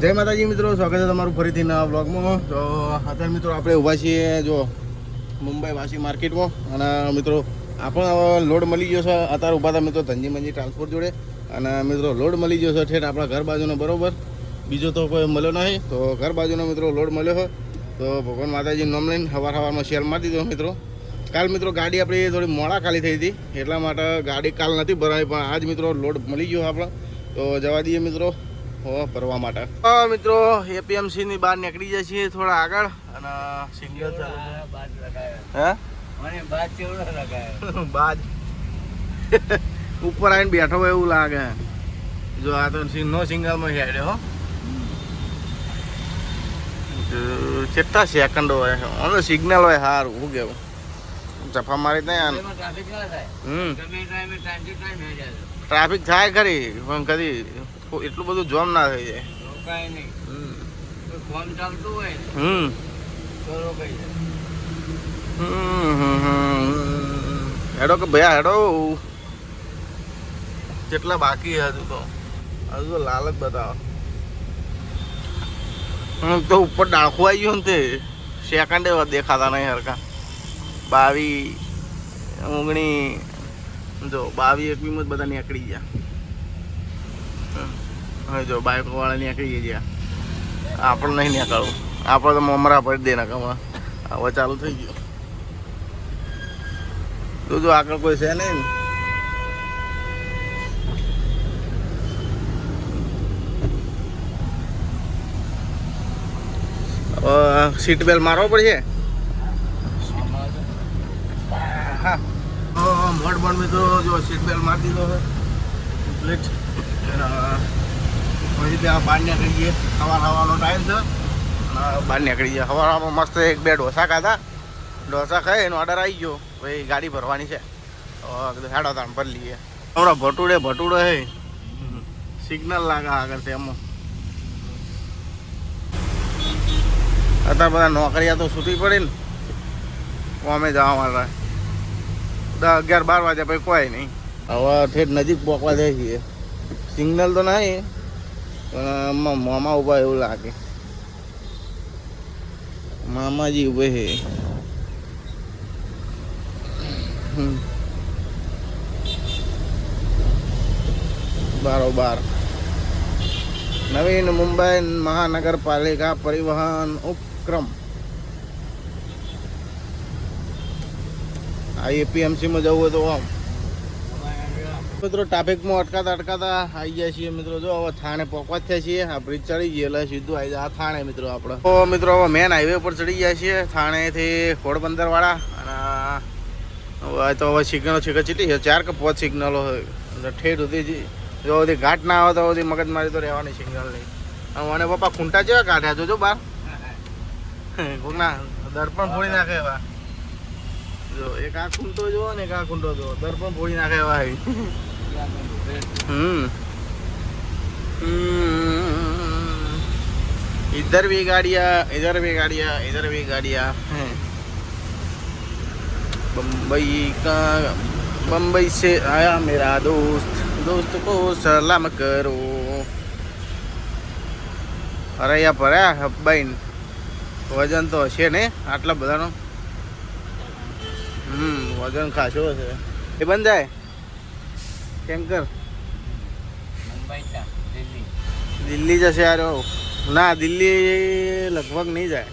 જય માતાજી મિત્રો, સ્વાગત છે તમારું ફરીથી નવા બ્લોગમાં. તો અત્યારે મિત્રો આપણે ઊભા છીએ જો મુંબઈ વાસી માર્કેટમાં. અને મિત્રો આપણને લોડ મળી ગયો છે. અત્યારે ઊભા હતા મિત્રો ધનજી ટ્રાન્સપોર્ટ જોડે. અને મિત્રો લોડ મળી ગયો છે ઠેઠ આપણા ઘર બાજુનો બરોબર. બીજો તો કોઈ મળ્યો નહીં, તો ઘર બાજુનો મિત્રો લોડ મળ્યો હોય. તો ભગવાન માતાજીનું નામ લઈને સવારમાં શેર મારી દીધો મિત્રો. કાલ મિત્રો ગાડી આપણી થોડી મોડા ખાલી થઈ હતી, એટલા માટે ગાડી કાલ નથી ભરાઈ, પણ આજ મિત્રો લોડ મળી ગયો આપણે. તો જવા દઈએ મિત્રો ભરવા માટે. મિત્રો એપીએમસી ની બહાર નીકળી જાય છીએ થોડા આગળ. અને સિગ્નલ બાજ ઉપર આવીને બેઠો હોય એવું લાગે. જો આ તો નો સિગ્નલમાં હેડે હો. કેટલા સેકન્ડો હોય ઓનો સિગ્નલ હોય સારું. શું કેવું ચફા મારી ત્યાં ટ્રાફિક થાય ખરી, પણ કદી એટલું બધું જોમ ના થઈ જાય. હેડો કે ભૈયા હેડો. કેટલા બાકી હજુ તો લાલ જ બતાવો. તો ઉપર ડાળખું આવી ગયું ને તે સેકન્ડે દેખાતા નહીં હરકા. 22 19 જો 22 21 બધા નીકળી ગયા. હવે જો બાઇકો વાળા નીકળી ગયા. આપણે નહીં નીકળવું, આપણે તો મમરા પડી દે ને કમા. હવે ચાલુ થઈ ગયું. જો આગળ કોઈ છે નહીં. સીટ બેલ્ટ મારવો પડશે. હા મોડ પણ મિત્રો જો સીટ બેલ્ટ મારી દીધો છે પ્લેટ. પછી ત્યાં બહાર નીકળી જઈએ. સવારનો ટાઈમ છે, બહાર નીકળી જાય. સવારમાં મસ્ત 1-2 ઢોસા ખાધા. ઢોસા ખાઈ એનો ઓર્ડર આવી ગયો. ભાઈ ગાડી ભરવાની છે, હેડો તાણ ભરી લઈએ. હમણાં ભટુડો હે સિગ્નલ લાગે આગળ તેમાં. અત્યારે બધા નોકરિયા તો સૂતી પડી ને કોમે જવા માટે. 10 11 12 વાગ્યા પછી કોઈ નહીં. હવે ઠેઠ નજીક પહોંચવા જાય છીએ. સિગ્નલ તો નહીં, પણ મામા ઉભા એવું લાગે. મામાજી ઉભે છે. બરોબર. નવીન મુંબઈ મહાનગરપાલિકા પરિવહન ઉપક્રમ આ એપીએમસીમાં જવું હોય તો આમ મિત્રો ટ્રાફિકમાં અટકાતા આવી જાય છીએ મિત્રો. જો હવે થાણે પહોંચવા જ થયા છીએ. આ બ્રિજ ચડી જઈએ એટલે સીધું આવી જાય આ થાણે મિત્રો આપણે. તો મિત્રો હવે મેન હાઈવે પર ચડી ગયા છીએ થાણેથી ઘોડબંદર વાળા. અને તો હવે સિગ્નલો ચીટી છે 4 કે 5 સિગ્નલો હોય ઠેઠ સુધી. જો બધી ઘાટ ના આવે તો બધી મગજમારી તો રહેવાની સિગ્નલ નહીં. મને પપ્પા ખૂંટા જેવા કાઢ્યા જોજો બહાર. કોકના દર્પણ ફોડી નાખે એવા. જો એક આ ખૂંટો જોવો ને એક આ ખૂંટો જોવો, દર્પણ ફોડી નાખે એવા. इधर भी गाड़ियाँ, इधर भी गाड़ियाँ, इधर भी गाड़ियाँ हैं. बम्बई से आया मेरा दोस्त को सलाम करो. અરે યા ભર્યા ભાઈ વજન તો હશે ને આટલા બધાનો. વજન ખાસો હશે. એ બંધ જાય ટેન્કર દિલ્હી જશે યાર. ના દિલ્હી લગભગ નહીં જાય.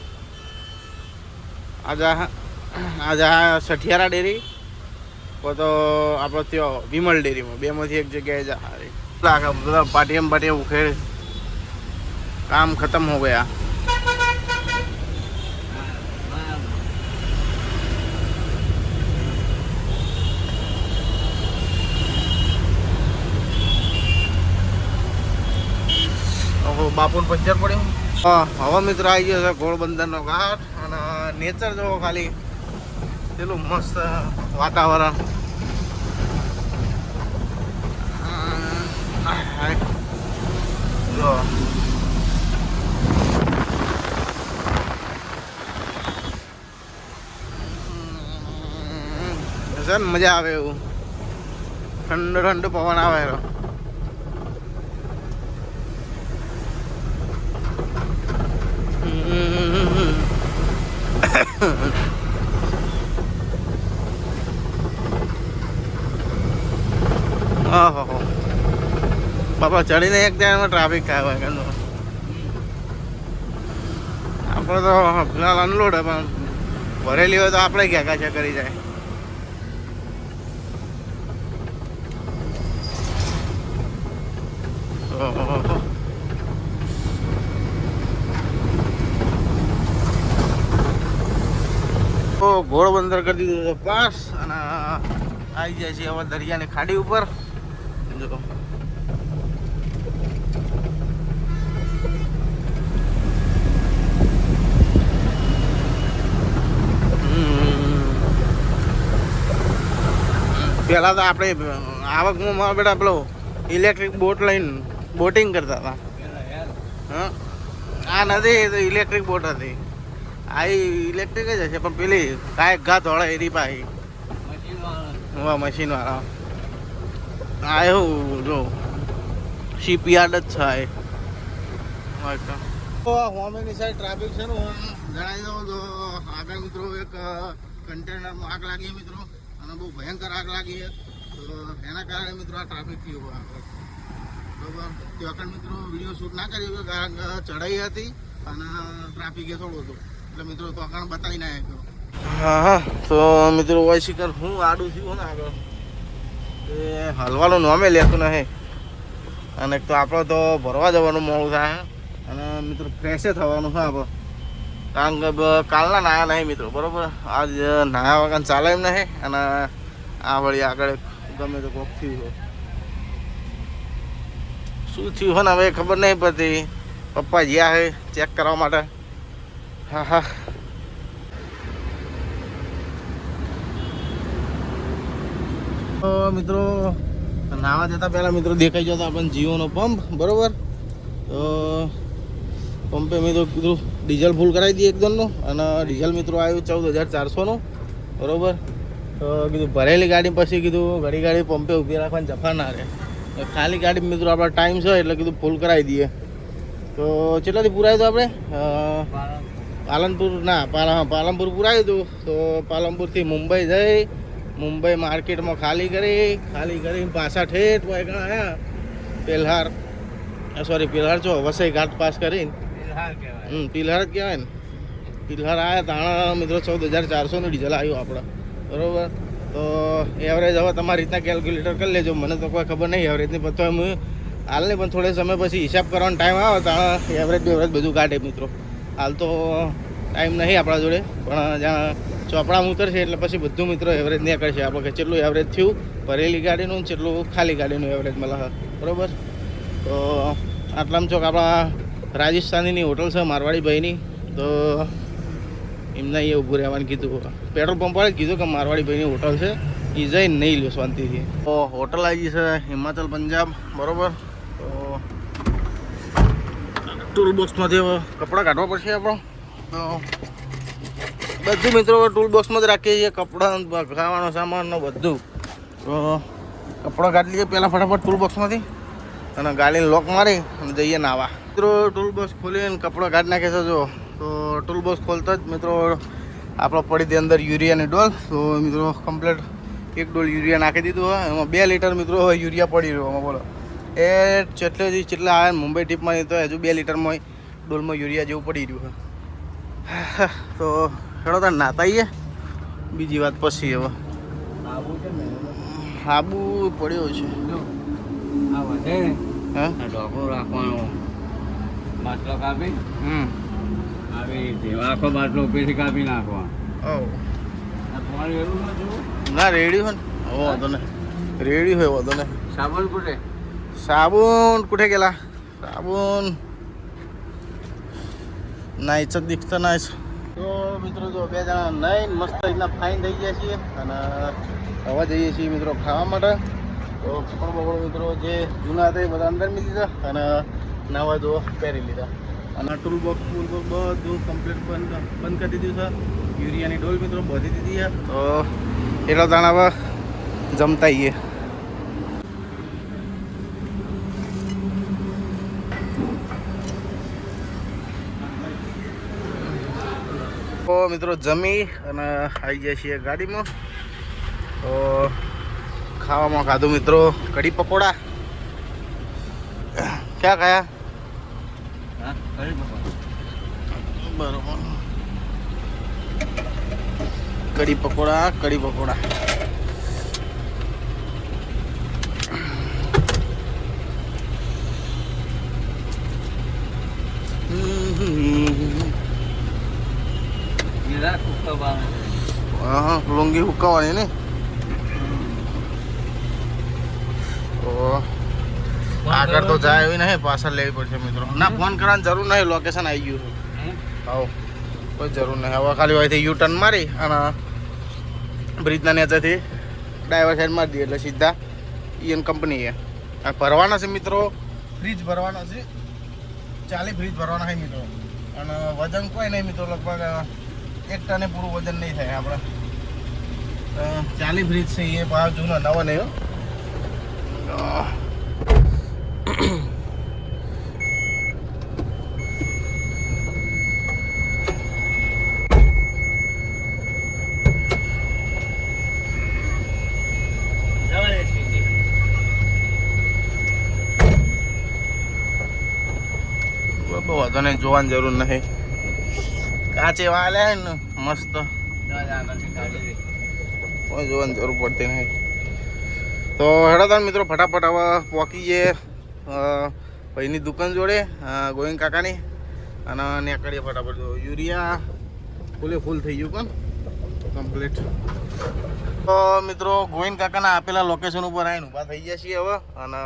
આ સઠિયારા ડેરી તો આપણો ત્યાં વિમલ ડેરીમાં બેમાંથી એક જગ્યાએ જાય. બધા પાટિયા ઉખેડ काम खत्म हो गया. બાપુ પંચર પડ્યું. હવે મિત્ર આવી ગયો છે ઘોડબંદરનો ઘાટ. અને નેચર જોવો ખાલી, પેલું મસ્ત વાતાવરણ. જો છે ને મજા આવે એવું. ઠંડો ઠંડો પવન આવે. ઓહો બાપા ચડીને એક જગ્યામાં ટ્રાફિક થાય હોય કે આપણે તો ફિલહાલ અનલોડ પણ ભરેલી હોય તો આપણે ક્યાં કાચા કરી જાય. તો ઘોડબંદર કરી દીધું છે પાસ અને આવી જાય છે હવે દરિયાની ખાડી ઉપર. જો પેલા તો આપણે આવકમાં મારા બેટા પેલો ઇલેક્ટ્રિક બોટ લઈને બોટિંગ કરતા હતા. હા આ નથી તો ઇલેક્ટ્રિક બોટ હતી. આ ઇલેક્ટ્રિક જ હશે પણ પેલી કાંઈક ઘા ધોળે એરી પાછી મશીન વાળા. આ એવું જો શિપયાર્ડ જ છે. તો હોમેની સાઈડ ટ્રાફિક છે ને જણાવી દઉં તો આગળ મિત્રો એક કન્ટેનરમાં આગ લાગી મિત્રો અને બહુ ભયંકર આગ લાગી છે. તો એના કારણે મિત્રો આ ટ્રાફિક થયું આગળ બરાબર. તે વખત મિત્રો વિડીયો શૂટ ના કર્યો કારણ કે ચઢાઈ હતી અને ટ્રાફિક એ થોડું હતું એટલે મિત્રો તો આગળ બતાવી ના આવ્યો. હા હા તો મિત્રો હોય શિખર હું આડું થયું ને આગળ એ હલવાનું નોમે લેતું નહીં અને એક તો આપણે તો ભરવા જવાનું મોડું થાય અને મિત્રો ફ્રેશે થવાનું છે આપણે કારણ કે કાલના નાયા નહીં મિત્રો બરાબર. આજ નાયા વગર ચાલે એમ નહીં અને આ વળી આગળ ગમે તો કોક થયું હોય શું થયું હોય ને હવે ખબર નહીં પડતી. પપ્પા ગયા છે ચેક કરવા માટે. હા હા તો મિત્રો નાવા જતા પહેલાં મિત્રો દેખાઈ જતો આપણને જીઓનો પંપ બરાબર. તો પંપે મિત્રો કીધું ડીઝલ ફૂલ કરાવી દઈએ એકદમનું અને ડીઝલ મિત્રો આવ્યું 14,400નું બરાબર. તો કીધું ભરેલી ગાડી પછી કીધું ગાડી પંપે ઊભી રાખવાની જફા ના રહે. ખાલી ગાડી મિત્રો આપણા ટાઈમ છે એટલે કીધું ફૂલ કરાવી દઈએ. તો કેટલાથી પૂરાયું હતું આપણે પાલનપુર ના પાલનપુર પૂરાયું હતું. તો પાલનપુરથી મુંબઈ જઈ મુંબઈ માર્કેટમાં ખાલી કરી પાછા ઠેઠ વાયગણ આવ્યા પેલ્હાર પેલ્હાર છો વસઈ ઘાટ પાસ કરીને પિલ્હાર જ કહેવાય ને પિલ્હાર આવ્યા તાણા મિત્રો 14,400નું ડીઝલ આવ્યું આપણે બરાબર. તો એવરેજ હવે તમારી રીતના કેલ્ક્યુલેટર કરી લેજો મને તો કોઈ ખબર નહીં એવરેજની પણ તો હું હાલ નહીં પણ થોડે સમય પછી હિસાબ કરવાનો ટાઈમ આવે તાણા એવરેજ બધું કાઢે મિત્રો. હાલ તો ટાઈમ નહીં આપણા જોડે પણ જ્યાં ચોપડામાં ઉતરશે એટલે પછી બધું મિત્રો એવરેજ નહીં કરશે આપણે કે કેટલું એવરેજ થયું ભરેલી ગાડીનું કેટલું ખાલી ગાડીનું એવરેજ મળે બરાબર. તો આટલામાં ચોક આપણા રાજસ્થાનીની હોટલ છે મારવાડી ભાઈની. તો એમને અહીંયા ઊભું રહેવાનું કીધું. પેટ્રોલ પંપ વાળે કીધું કે મારવાડી ભાઈની હોટલ છે એ જઈને નહીં લ્યો શાંતિથી. તો હોટલ આવી છે હિમાચલ પંજાબ બરાબર. તો ટૂલ બોક્સમાંથી કપડાં કાઢવા પડશે આપણો. તો બધું મિત્રો ટૂલ બોક્સમાં જ રાખીએ છીએ કપડાં ખાવાનો સામાનનો બધું. તો કપડાં કાઢી લઈએ પહેલાં ફટાફટ ટૂલ બોક્સમાંથી અને ગાડીને લોક મારી અને જઈએ નાવા. મિત્રો ટૂલ બોક્સ ખોલીને કપડાં કાઢી નાખે છે જો. તો ટૂલ બોક્સ ખોલતા જ મિત્રો આપણો પડી હતી અંદર યુરિયાની ડોલ. તો મિત્રો કમ્પ્લીટ એક ડોલ યુરિયા નાખી દીધું હોય એમાં 2 લીટર મિત્રો યુરિયા પડી રહ્યો એમાં બોલો એ જેટલા આવે મુંબઈ ટ્રીપમાં તો હજુ 2 લીટરમાં ડોલમાં યુરિયા જેવું પડી રહ્યું હોય. તો ખેડો તાર નાતાઈએ બીજી વાત પછી હવે હાબુ પડ્યો છે હા ઢોકળો રાખવાનો બાટલો કાપી આખો બાટલો ઉપરથી કાપી નાખવાનો. ના રેડી હોય ને વાંધો ને રેડી હોય વાંધો ને. સાબુન कुठे गेला साबून નાઈચ જ દીખતા નાઈચ. તો મિત્રો જો 2 જણા નાઈને મસ્ત રીતના ફાઇન થઈ ગયા છીએ અને હવે જઈએ છીએ મિત્રો ખાવા માટે. તો કપડ બપડ મિત્રો જે જૂના હતા એ બધા અંદર મી દીધા અને નવા જો પહેરી લીધા અને ટૂલ બોક્સ બધું કમ્પ્લીટ બંધ કરી દીધું છે. યુરિયાની ડોલ મિત્રો બધી દીધી છે. તો એટલા દાણા હવે જમતા આવીએ. તો મિત્રો જમી અને આવી જાય છીએ ગાડીમાં. તો ખાવામાં ખાધું મિત્રો કઢી પકોડા. ક્યાં ખાયા? હા કરી પકડ. બરોબર. કઢી પકોડા. જીરા કુક્કા બાવે. હા લોંગી હુકાવાની ને. તો આગળ તો જાય એવી નહીં, પાછળ લેવી પડશે મિત્રો. ના ફોન કરવાની જરૂર નહીં, લોકેશન આવી ગયું છે. હા કોઈ જરૂર નહીં. હવે ખાલી અહીંથી યુ ટર્ન મારી અને બ્રિજના નીચેથી ડ્રાઈવર સાઈડ મારી દઈએ એટલે સીધા ઈએન કંપની છે. આ ભરવાના છે મિત્રો, ફ્રીજ ભરવાના છે. 40 ફ્રીજ ભરવાના છે મિત્રો. અને વજન કોઈ નહીં મિત્રો, લગભગ 1 ટને પૂરું વજન નહીં થાય આપણે. 40 ફ્રીજ છે એ ભાવ જૂનો, નવો નહીં હો. બહુ વાંધો નહીં, જોવાની જરૂર નહીં. કાચે વાલે ને મસ્ત, કોઈ જોવાની જરૂર પડતી નહીં. તો હેડો તાર મિત્રો ફટાફટ હવે પહોંચી જઈએ ભાઈની દુકાન જોડે, ગોવિંદ કાકાની. અને નીકળીએ ફટાફટ. જો યુરિયા ફૂલ થઈ ગયું કોણ કમ્પ્લીટ. તો મિત્રો ગોવિંદ કાકાના આપેલા લોકેશન ઉપર આવીને ઊભા થઈ ગયા છીએ હવે. અને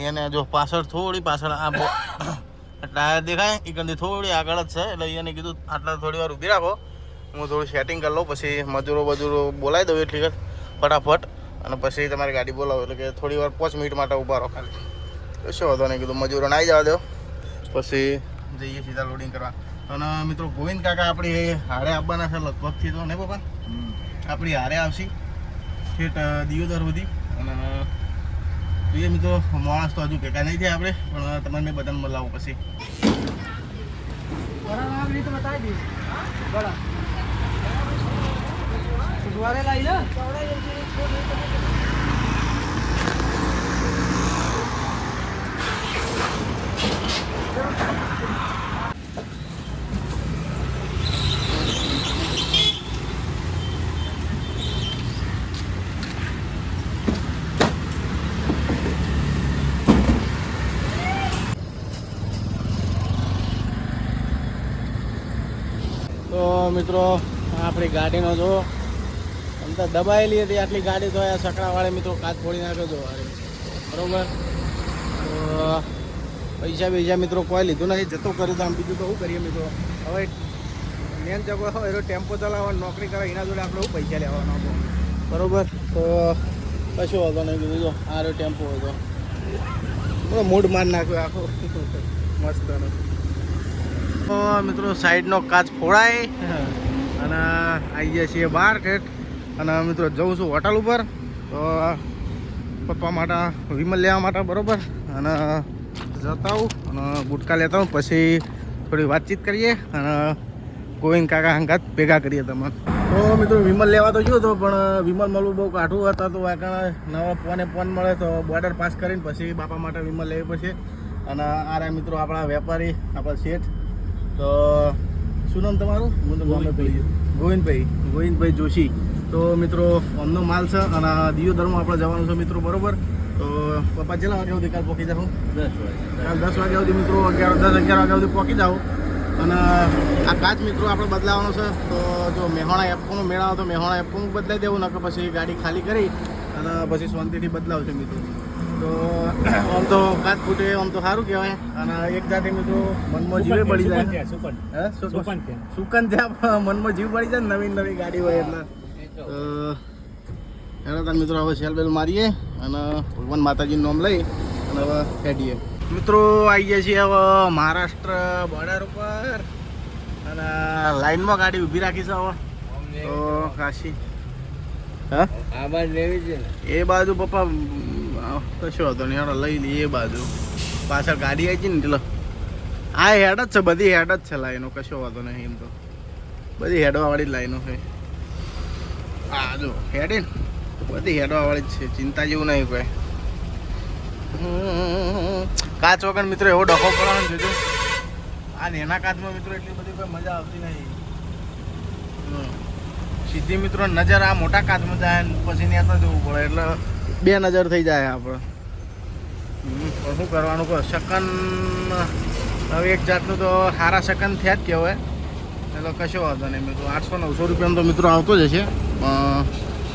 એને જો પાછળ થોડી પાછળ આ ટાયર દેખાય એ કંઈ થોડી આગળ જ છે. એટલે એને કીધું આટલા થોડી વાર ઊભી રાખો, હું થોડું સેટિંગ કરી લઉં, પછી મજૂરો બોલાવી દઉં એટલી ફટાફટ. અને પછી તમારી ગાડી બોલાવો એટલે કે થોડી વાર 5 મિનિટ માટે ઊભા રહો ખાલી. કશો વાંધો નહીં કીધું, મજૂરોને આવી જવા દો, પછી જઈએ સીધા લોડિંગ કરવા. અને મિત્રો ગોવિંદ કાકા આપણી હારે આવવાના છે લગભગથી, તો નહીં પપ્પા આપણી હારે આવશે ઠેઠ દિયોદર સુધી. અને જોઈએ મિત્રો માણસ તો હજુ ભેગા નહીં થયા આપણે, પણ તમને મેં બધાને બોલાવું પછી. તો મિત્રો આપણી ગાડીનો જો અંદર દબાયેલી હતી આટલી ગાડી, તો આ સકડાવાળે મિત્રો કાચ ફોડી નાખ્યો જો બરોબર. તો પૈસા મિત્રો કોઈ લીધું નથી, જતો કર્યું તો આમ બીજું તો શું કરીએ મિત્રો. હવે મેન જગો હોય એનો ટેમ્પો ચલાવવાનો, નોકરી કરે એના જોડે આપણે શું પૈસા લેવાનો બરોબર. તો કશું વાંધો નહીં કીધું. જો આ રહ્યો ટેમ્પો હતો, મૂડ માર નાખ્યો આખો મસ્ત. તો મિત્રો સાઈડનો કાચ ફોડાય અને આવી જાય છીએ બહાર ઠેઠ. અને મિત્રો જઉં છું હોટલ ઉપર, તો પપ્પા માટે વિમલ લેવા માટે બરાબર. અને જતા આવું અને ગુટકા લેતા આવું, પછી થોડી વાતચીત કરીએ અને ગોવિંદ કાકા હંગાત ભેગા કરીએ તમને. તો મિત્રો વિમલ લેવા તો ગયો હતો, પણ વિમલ મળવું બહુ કાઠું હતા. તો આ નવા ફોન મળે તો બોર્ડર પાસ કરીને પછી બાપા માટે વિમલ લેવી પડશે. અને આ રહ્યા મિત્રો આપણા વેપારી, આપણા શેઠ. તો શું નામ તમારું? ગોવિંદભાઈ જોશી. તો મિત્રો અમનો માલ છે અને દિયોદરમાં આપણે જવાનું છે મિત્રો બરોબર. તો પપ્પા કેટલા વાગ્યા સુધી કાલ પહોંચી જાઉં? 10 વાગ્યા સુધી મિત્રો, 10-11 વાગ્યા સુધી પહોંચી જાઓ. અને આ કાચ મિત્રો આપણે બદલાવાનો છે. તો જો મેહોણા એપકોનું મેળાવો તો મેહોણા એપકોનું બદલાઈ દેવું, નકર પછી ગાડી ખાલી કરી અને પછી શાંતિથી બદલાવશે મિત્રો. તો આમ તો કાચ ફૂટે આમ તો સારું કહેવાય. અને એક જાતે મિત્રો મનમાં જીવે પડી જાય. સુકન ત્યાં મનમાં જીવ પડી જાય ને નવી ગાડી હોય એટલે. એના તાર મિત્રો હવે સેલ બેલ મારીએ અને ભગવાન માતાજીનું નામ લઈ અને હવે હેડીએ. મિત્રો આવી ગયા છીએ હવે મહારાષ્ટ્ર બોર્ડર ઉપર અને લાઈનમાં ગાડી ઊભી રાખી છે હવે. તો કાશી હા આ બાજુ લેવી છે ને, એ બાજુ પપ્પા કશો હતો નહીં, હેડો લઈ લઈએ એ બાજુ. પાછળ ગાડી આવી છે ને એટલે આ હેડ જ છે, બધી હેડ જ છે લાઈનો, કશો વાંધો નહીં એમ તો. બધી હેડવાવાળી જ લાઈનો છે. આ જો હેડે ને બધી હેડવાવાળી જ છે, ચિંતા જેવું નહીં કોઈ. કાચ વગર મિત્રો એવો ડખો પડવાનો જોજો. આ નાના કાચમાં મિત્રો એટલી બધી કોઈ મજા આવતી નહીં. સીધી મિત્રો નજર આ મોટા કાચમાં જાય ને પછી ત્યાં તો જવું પડે એટલે બે નજર થઈ જાય આપણે. પણ શું કરવાનું કહો, શકન હવે એક જાતનું તો સારા શકન થયા જ કહેવાય એટલે કશો વાંધો નહીં મિત્રો. 800-900 રૂપિયાનો તો મિત્રો આવતો જ હશે.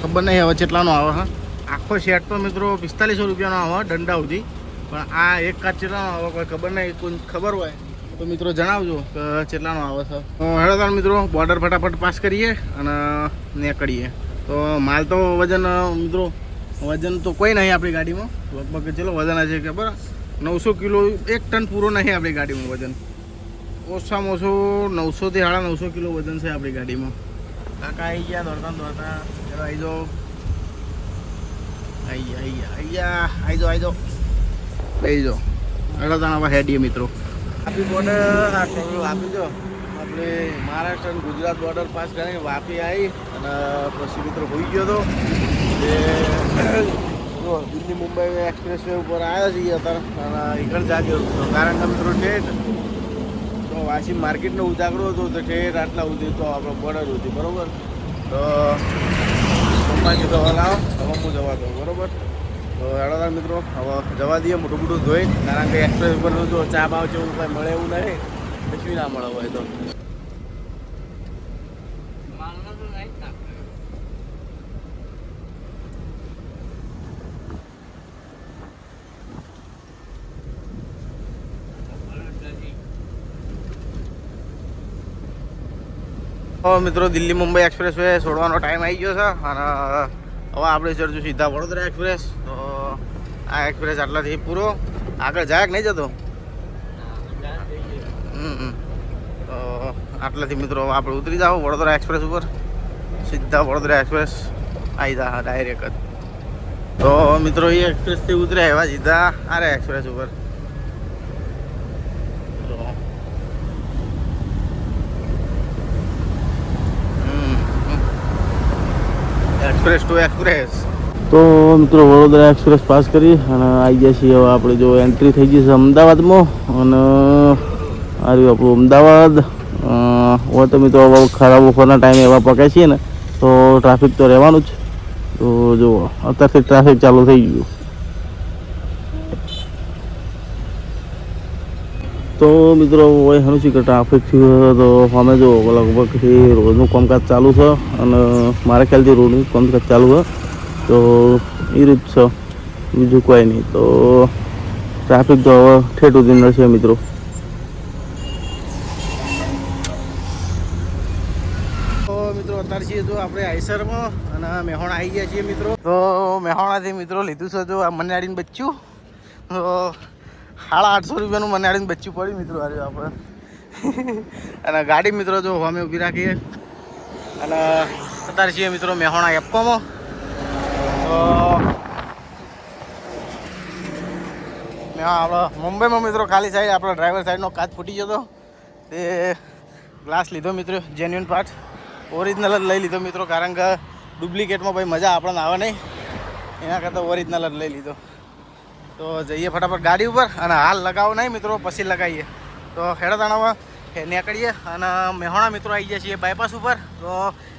ખબર નહીં હવે કેટલાનો આવે. હા, આખો સેટ તો મિત્રો 4500 રૂપિયાનો આવે દંડા સુધી. પણ આ એક કાચ કેટલાનો આવે કોઈ ખબર નહીં. કોઈ ખબર હોય તો મિત્રો જણાવજો કે કેટલાનો આવે છે. હેડો તાર મિત્રો બોર્ડર ફટાફટ પાસ કરીએ અને નીકળીએ. તો માલ તો વજન મિત્રો વજન તો કોઈ નહીં આપણી ગાડીમાં. લગભગ ચલો વજન છે ખબર 900 કિલો, 1 ટન પૂરો નહીં આપણી ગાડીમાં વજન. ઓછામાં ઓછું 900 થી 950 કિલો વજન છે આપણી ગાડીમાં. કાકા આવી ગયા દોડતા દોડતા. ચલો આવી જાઓ, આવી જાઓ લઈ જાઓ. હેડો તાણ હવે હેડીએ મિત્રો. વાપી બોર્ડર આપી દો આપણે મહારાષ્ટ્ર અને ગુજરાત બોર્ડર પાસ કરીને વાપી આવી અને પછી મિત્રો હોઈ ગયો હતો. જો દિલ્હી મુંબઈ એક્સપ્રેસ વે ઉપર આવ્યા છીએ અત્યારે અને આગળ જાગ્યો હતો. કારણ કે મિત્રો ઠેઠ તો વાસી માર્કેટનો ઉજાગરો હતો તો ઠેઠ આટલા સુધી તો આપણો બોર્ડર હતી બરાબર. તો પપ્પાજી તો લાવો હવે હું જવા દઉં બરાબર. તો હેડો મિત્રો હવે જવા દઈએ મોટું મોટું ધોઈ. કારણ કે એક્સપ્રેસ ઉપરનું જો ચા ભાવ જેવું કંઈ મળે એવું નહીં, કશું ના મળે હોય તો. મિત્રો દિલ્હી મુંબઈ એક્સપ્રેસ વે છોડવાનો ટાઈમ આવી ગયો છે અને હવે આપણે ચડશું સીધા વડોદરા એક્સપ્રેસ. તો આ એક્સપ્રેસ આટલાથી પૂરો આગળ જાય કે નહીં જતો. તો આટલાથી મિત્રો હવે આપણે ઉતરી જાઓ વડોદરા એક્સપ્રેસ ઉપર. સીધા વડોદરા એક્સપ્રેસ આવી જા ડાયરેક્ટ જ. તો મિત્રો એ એક્સપ્રેસથી ઉતર્યા એવા સીધા આરે એક્સપ્રેસ ઉપર. Express two express. તો મિત્રો વડોદરા એક્સપ્રેસ પાસ કરી અને આવી ગયા છીએ હવે આપણે. જો એન્ટ્રી થઈ ગઈ છે અમદાવાદમાં અને આ રહ્યું આપણું અમદાવાદ. હવે તો મિત્રો ખરાબ બપોરના ટાઈમે એવા પકાય છીએ ને તો ટ્રાફિક તો રહેવાનું જ. તો જુઓ અત્યારથી ટ્રાફિક ચાલુ થઈ ગયું. તો મિત્રો હોય ઘણું છે કે ટ્રાફિક થયું તો અમે જો લગભગથી રોડનું કામકાજ ચાલુ છે અને મારા ખ્યાલથી રોડનું કામકાજ ચાલુ છે. તો એ રીત છે, બીજું કોઈ નહીં. તો ટ્રાફિક તો હવે ઠેઠ સુધી નડશે મિત્રો. તો મિત્રો અત્યારે છીએ જો આપણે આઈસરમાં અને મહેસાણા આવી ગયા છીએ મિત્રો. તો મહેસાણાથી મિત્રો લીધું છે જો આ મનાડીને બચ્ચું. તો 850 રૂપિયાનું મનાડીને બચ્ચું પડ્યું મિત્રો આવ્યું આપણે. અને ગાડી મિત્રો જો અમે ઊભી રાખીએ અને અત્યારે છીએ મિત્રો મહેસાણા એપ્કોમાં. તો આપણે મુંબઈમાં મિત્રો ખાલી સાઈડ આપણો ડ્રાઈવર સાઈડનો કાચ ફૂટી ગયો હતો. તે ગ્લાસ લીધો મિત્રો, જેન્યુઅન પાર્ટ ઓરિજિનલ જ લઈ લીધો મિત્રો. કારણ કે ડુપ્લિકેટમાં ભાઈ મજા આપણને આવે નહીં, એના કરતાં ઓરિજિનલ જ લઈ લીધો. તો જઈએ ફટાફટ ગાડી ઉપર અને હાલ લગાવો નહીં મિત્રો, પછી લગાવીએ. તો હેડતાણામાં નીકળીએ અને મહેસાણા મિત્રો આવી ગયા છીએ બાયપાસ ઉપર. તો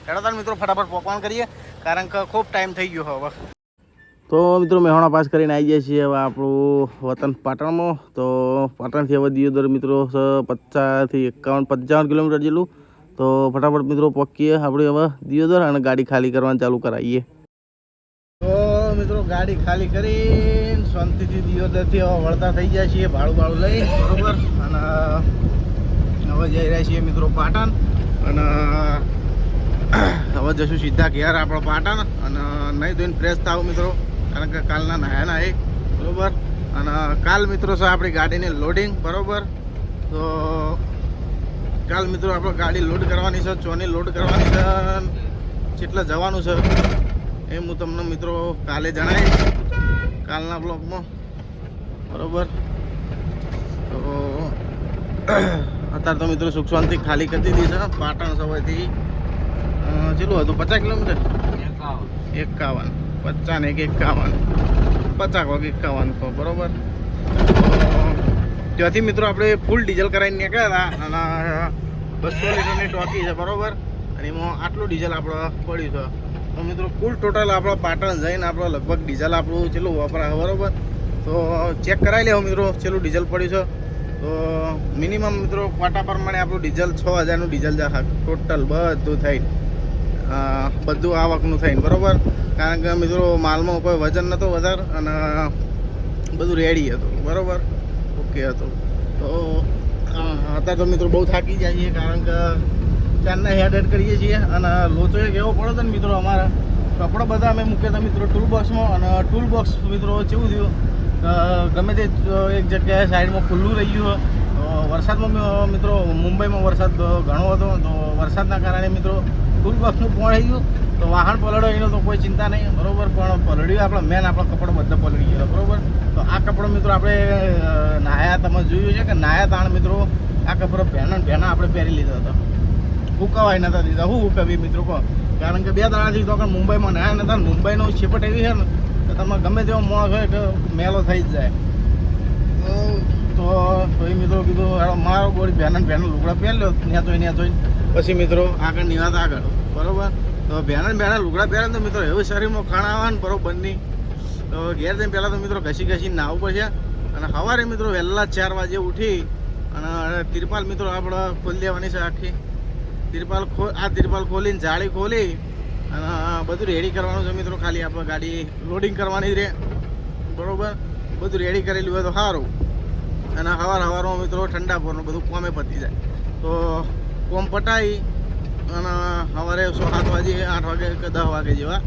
હેડતાણ મિત્રો ફટાફટ પોકવાન કરીએ કારણ કે ખૂબ ટાઈમ થઈ ગયો હવે. તો મિત્રો મહેસાણા પાસ કરીને આવી ગયા છીએ હવે આપણું વતન પાટણમાં. તો પાટણથી હવે દિયોદર મિત્રો 50 થી 55 કિલોમીટર જેટલું. તો ફટાફટ મિત્રો પહોંચીએ આપણે હવે દિયોદર અને ગાડી ખાલી કરવાનું ચાલુ કરાવીએ. તો મિત્રો ગાડી ખાલી કરીને શાંતિથી દિયોદરથી હવે વળતા થઈ ગયા છીએ ભાડું લઈ બરોબર. અને હવે જઈ રહ્યા છીએ મિત્રો પાટણ અને હવે જશું સીધા ઘેર આપણો પાટણ. અને નહીં ધોઈને ફ્રેશ થાવ મિત્રો કારણ કે કાલના નાયા ના બરોબર. અને કાલ મિત્રો છે આપણી ગાડીની લોડિંગ બરોબર. તો કાલ મિત્રો આપણે ગાડી લોડ કરવાની છે, ચોની લોડ કરવાની છે, કેટલા જવાનું છે એ હું તમને મિત્રો કાલે જણાવીશ કાલના બ્લોગમાં બરોબર. તો અત્યારે તો મિત્રો સુખ શાંતિ ખાલી કરી દીધી છે પાટણ સવારથી ચેલું હતું 50 કિલોમીટર 51 50 ને 51 50 વાગે 51 તો બરોબર. ત્યાંથી મિત્રો આપણે ફૂલ ડીઝલ કરાવીને નીકળ્યા હતા અને 200 લીટરની ટોકી છે બરોબર. અને એમાં આટલું ડીઝલ આપણે પડ્યું છે. તો મિત્રો કુલ ટોટલ આપણો પાટણ જઈને આપણો લગભગ ડીઝલ આપણું ચેલું વપરાય બરોબર. તો ચેક કરાવી લેવું મિત્રો ચેલું ડીઝલ પડ્યું છે. તો મિનિમમ મિત્રો પાટા પ્રમાણે આપણું ડીઝલ 6000નું ડીઝલ જાય ટોટલ બધું થઈને બધું આવકનું થઈને બરાબર. કારણ કે મિત્રો માલમાં કોઈ વજન નહોતો વધારે અને બધું રેડી હતું બરાબર, ઓકે હતું. તો અત્યારે તો મિત્રો બહુ થાકી જાય છીએ કારણ કે ચારના હેડ કરીએ છીએ અને લોચો એક એવો પડ્યો હતો ને મિત્રો અમારા કપડાં બધા અમે મૂક્યા હતા મિત્રો ટૂલ બોક્સમાં. અને ટૂલ બોક્સ મિત્રો કેવું થયું ગમે તે એક જગ્યાએ સાઈડમાં ખુલ્લું રહી ગયું. વરસાદમાં મિત્રો મુંબઈમાં વરસાદ ઘણો હતો તો વરસાદના કારણે મિત્રો ટૂલ બોક્સનું પોણી ગયું. તો વાહન પલળો એનો તો કોઈ ચિંતા નહીં બરાબર, પણ પલળ્યું આપણા મેન આપણા કપડાં બધા પલળી ગયેલા બરાબર. તો આ કપડો મિત્રો આપણે નાહ્યા તમે જોયું છે કે નાહ્યા તાણ મિત્રો આ કપડો ભેના આપણે પહેરી લીધા હતા, હુકાવાય નતા દીધા. હું હુકાવી મિત્રો કહો, કારણ કે 2 દાડાથી તો મુંબઈમાં નાહ્યા નતા. મુંબઈનો છેપટ એવી છે ને કે તમે ગમે તેવો માણસ હોય કે મેલો થઈ જ જાય. તો એ મિત્રો કીધું મારો ગોળી ભેના લુગડા પહેર્યો ત્યાં જોઈને પછી મિત્રો આગળ નિવાત આગળ બરાબર. તો ભેના લુગડા પહેરે તો મિત્રો એવું શરીરમાં ખાણ આવે ને બરોબર નહીં. તો ઘેર જઈને પહેલાં તો મિત્રો ઘસીને નાહવું પડશે. અને સવારે મિત્રો વહેલા 4 વાગે ઉઠી અને તિરપાલ મિત્રો આપણે ખોલી દેવાની છે આખી તિરપાલ ખોલીને જાળી ખોલી અને બધું રેડી કરવાનું છે મિત્રો. ખાલી આપણે ગાડી લોડિંગ કરવાની જ રહે બરાબર. બધું રેડી કરેલું હોય તો સારું. અને સવારમાં મિત્રો ઠંડા પોરનું બધું કોમે પતી જાય. તો કોમ પટાવી અને સવારે 7 વાગે 8 વાગે કે 10 વાગે જેવા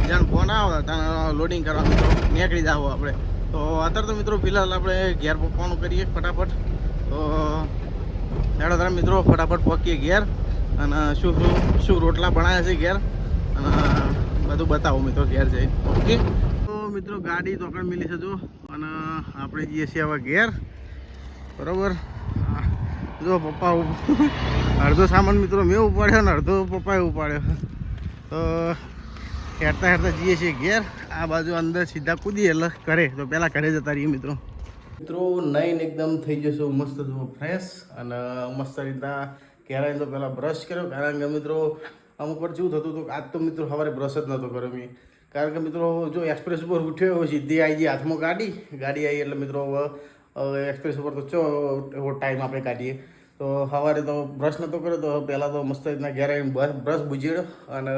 જ્યાં ફોન આવે ત્યાં લોડિંગ કરવા મિત્રો નીકળી જાવ આપણે. તો અત્યારે તો મિત્રો ફિલહાલ આપણે ઘેર પહોંચવાનું કરીએ ફટાફટ. તો ચાલો તારા મિત્રો ફટાફટ પહોંચીએ ઘેર અને શું રોટલા બનાવ્યા છે ઘેર અને બધું બતાવું મિત્રો ઘેર જઈને. ઓકે તો મિત્રો ગાડી તો આગળ મિલી છે જો અને આપણે જઈએ છીએ હવે ઘેર બરાબર. જો પપ્પા અડધો સામાન મિત્રો મેં ઉપાડ્યો ને અડધો પપ્પાએ ઉપાડ્યો. તો હેરતા જઈએ છીએ ઘેર. આ બાજુ અંદર સીધા કૂદીએ એટલે કરે તો પહેલાં ઘરે જતા રહીએ મિત્રો. નાઈને એકદમ થઈ જશું મસ્ત જુઓ ફ્રેશ અને મસ્ત રીતના ક્યારેય તો પહેલાં બ્રશ કર્યો. કારણ કે મિત્રો અમુક વાર શું થતું હતું આજ તો મિત્રો સવારે બ્રશ જ નહોતો કર્યો મેં. કારણ કે મિત્રો જો એક્સપ્રેસ ઉપર ઉઠ્યો સીધી આવી ગઈ હાથમાં ગાડી આવી એટલે મિત્રો એક્સપ્રેસ ઉપર તો એવો ટાઈમ આપણે કાઢીએ. તો સવારે તો બ્રશ નહોતો કર્યો તો પહેલાં તો મસ્ત રીતના ઘેર આવીને બ્રશ બુજીડ્યો અને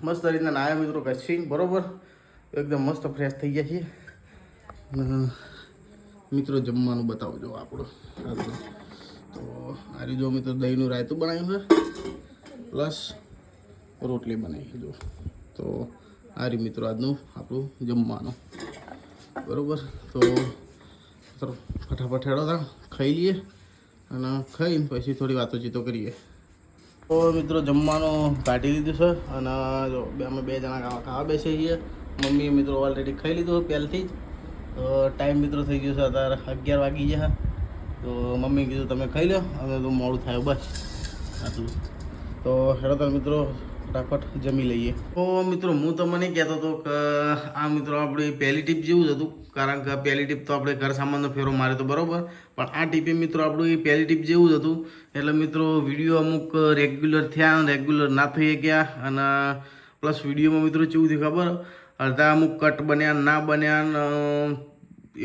મસ્ત રીતના નાયા મિત્રો ઘસીને બરાબર એકદમ મસ્ત ફ્રેશ થઈ ગયા છીએ. મિત્રો જમવાનું બતાવજો આપણું. તો આ રીતે જો મિત્રો દહીંનું રાયતું બનાવ્યું છે પ્લસ રોટલી બનાવી જો. તો આ રીતે મિત્રો આજનું આપણું જમવાનું બરાબર. તો ફટાફટ હેડો ખાઈ લઈએ અને ખાઈને પછી થોડી વાતોચીતો કરીએ. તો મિત્રો જમવાનું કાઢી લીધું છે અને જો અમે 2 જણા ખાવા બેસીએ છીએ. મમ્મીએ મિત્રો ઓલરેડી ખાઈ લીધું પહેલથી જ. તો ટાઈમ મિત્રો થઈ ગયો છે અત્યારે 11 વાગી ગયા. તો મમ્મી કીધું તમે ખાઈ લો અમે તો મોડું થાય બસ આટલું. તો હેડો તાર મિત્રો ફટાફટ જમી લઈએ. તો મિત્રો હું તમને કહેતો હતો કે આ મિત્રો આપણી પહેલી ટીપ જેવું જ હતું. કારણ કે પહેલી ટીપ તો આપણે ઘર સામાનનો ફેરો માર્યો તો બરાબર, પણ આ ટીપે મિત્રો આપણું પહેલી ટીપ જેવું જ હતું. એટલે મિત્રો વિડીયો અમુક રેગ્યુલર થયા રેગ્યુલર ના થઈ ગયા અને પ્લસ વિડીયોમાં મિત્રો કેવું થયું ખબર અડધા અમુક કટ બન્યા ના બન્યા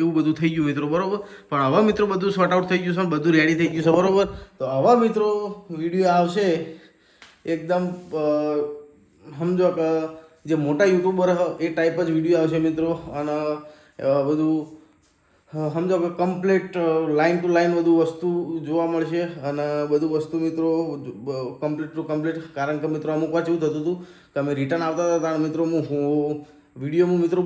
એવું બધું થઈ ગયું મિત્રો બરાબર. પણ હવે મિત્રો બધું શોર્ટ આઉટ થઈ ગયું છે બધું રેડી થઈ ગયું છે બરાબર. તો હવે મિત્રો વિડીયો આવશે એકદમ સમજો કે જે મોટા યુટ્યુબર એ ટાઈપ જ વિડીયો આવશે મિત્રો. અને બધું સમજો કે કમ્પ્લીટ લાઈન ટુ લાઈન બધું વસ્તુ જોવા મળશે અને બધું વસ્તુ મિત્રો કમ્પ્લીટ ટુ કમ્પ્લીટ. કારણ કે મિત્રો અમુક વાર એવું થતું હતું કે અમે રિટર્ન આવતા હતા ત્યારે મિત્રો હું વિડીયોમાં મિત્રો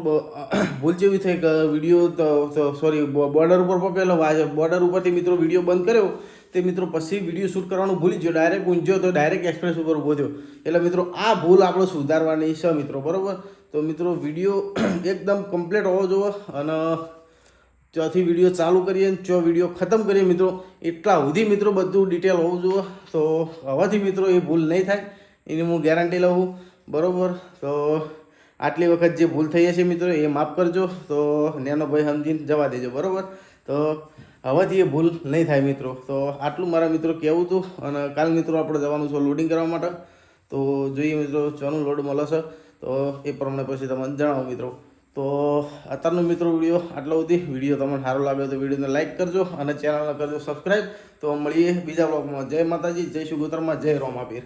ભૂલ જેવી થઈ કે વિડીયો સોરી બોર્ડર ઉપર પકેલો બોર્ડર ઉપરથી મિત્રો વિડીયો બંધ કર્યો તે મિત્રો પછી વિડીયો શૂટ કરવાનું ભૂલી ગયો. ડાયરેક્ટ ઊંઝ્યો તો ડાયરેક્ટ એક્સપ્રેસ ઉપર ઊભો થયો. એટલે મિત્રો આ ભૂલ આપણે સુધારવાની છે મિત્રો બરાબર. તો મિત્રો વિડીયો એકદમ કમ્પ્લીટ હોવો જોઈએ અને ચોથી વિડીયો ચાલુ કરીએ અને ચો વિડીયો ખતમ કરીએ મિત્રો એટલા સુધી મિત્રો બધું ડિટેલ હોવું જોઈએ. તો હવેથી મિત્રો એ ભૂલ નહીં થાય એની હું ગેરંટી લઉં છું. બરાબર, તો આટલી વખત જે ભૂલ થઈ હશે મિત્રો એ માફ કરજો. તો નેનો ભાઈ સમજીને જવા દેજો. બરાબર, તો હવેથી એ ભૂલ નહીં થાય મિત્રો. તો આટલું મારા મિત્રો કહેવું હતું. અને કાલ મિત્રો આપણે જવાનું છે લોડિંગ કરવા માટે. તો જોઈએ મિત્રો ચોનું લોડ મળે છે તો એ પ્રમાણે પછી તમને જણાવો મિત્રો. તો અત્યારનો મિત્રો વિડીયો આટલો સુધી. વિડીયો તમને સારો લાગ્યો તો વિડીયોને લાઇક કરજો અને ચેનલને કરજો સબસ્ક્રાઈબ. તો મળીએ બીજા બ્લોગમાં. જય માતાજી, જય શુગોતરમાં, જય રોમાપીર.